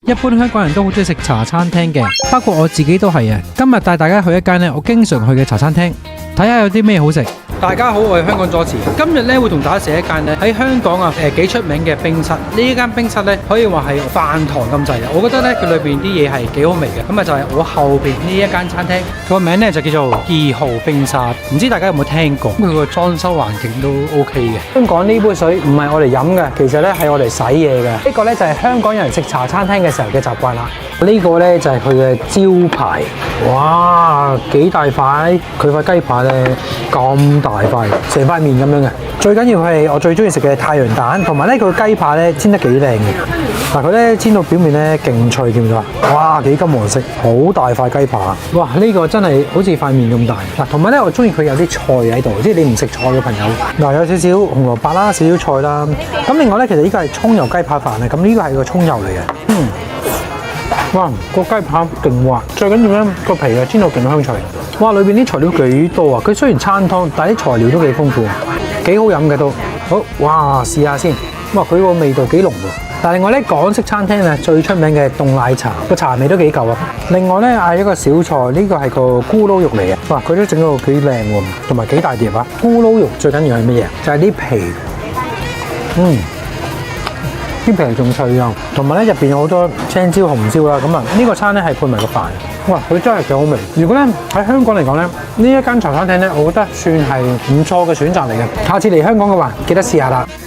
一般香港人都好中意食茶餐廳嘅，包括我自己都係啊。今日帶大家去一間我經常去嘅茶餐廳，睇下有啲咩好食。大家好，我係香港佐治。今日咧會同大家食一間咧喺香港幾出名嘅冰室。呢間冰室咧可以話係飯堂咁滯啊！我覺得咧佢裏邊啲嘢係幾好味嘅。咁啊就係我後邊呢一間餐廳，佢個名咧就叫做2號冰室。唔知大家有冇聽過？佢個裝修環境都 OK 嘅。香港呢杯水唔係我哋飲嘅，其實咧係我哋洗嘢嘅。呢個咧就係香港人食茶餐廳嘅時候嘅習慣啦。呢個咧就係佢嘅招牌。哇，幾大塊！佢塊雞排咧咁大塊，成塊面咁樣嘅。最緊要係我最中意食嘅太陽蛋，同埋咧佢個雞排咧煎得幾靚嘅。但佢咧煎到表面咧勁脆，見唔見到啊？哇，幾金黃色，好大塊雞排。哇，呢個真係好似塊面咁大。嗱，同埋咧我中意佢有啲菜喺度，即係你唔食菜嘅朋友。嗱，有少少紅蘿蔔啦，少少菜啦。咁另外咧，其實呢個係葱油雞排飯啊。咁呢個係個葱油嚟嘅。哇，個雞排勁滑，最緊要咧個皮啊煎到勁香脆。哇，裏邊啲材料幾多啊！佢雖然餐湯，但係啲材料都幾豐富，幾好飲嘅都。好，哇，試下先。哇，佢個味道幾濃喎。但係另外咧，港式餐廳咧最出名嘅凍奶茶，個茶味都幾夠啊。另外咧嗌一個小菜，呢個係個咕嚕肉嚟嘅。哇，佢都整到幾靚喎，同埋幾大碟啊！咕嚕肉最緊要係乜嘢？就係啲皮。啲皮仲脆啊，同埋咧入邊有好多青椒、紅椒啦，咁啊呢個餐咧係配埋個飯。哇，佢真係幾好味。如果咧喺香港嚟講咧，呢一間茶餐廳咧，我覺得算係唔錯嘅選擇嚟嘅。下次嚟香港嘅話，記得試下啦。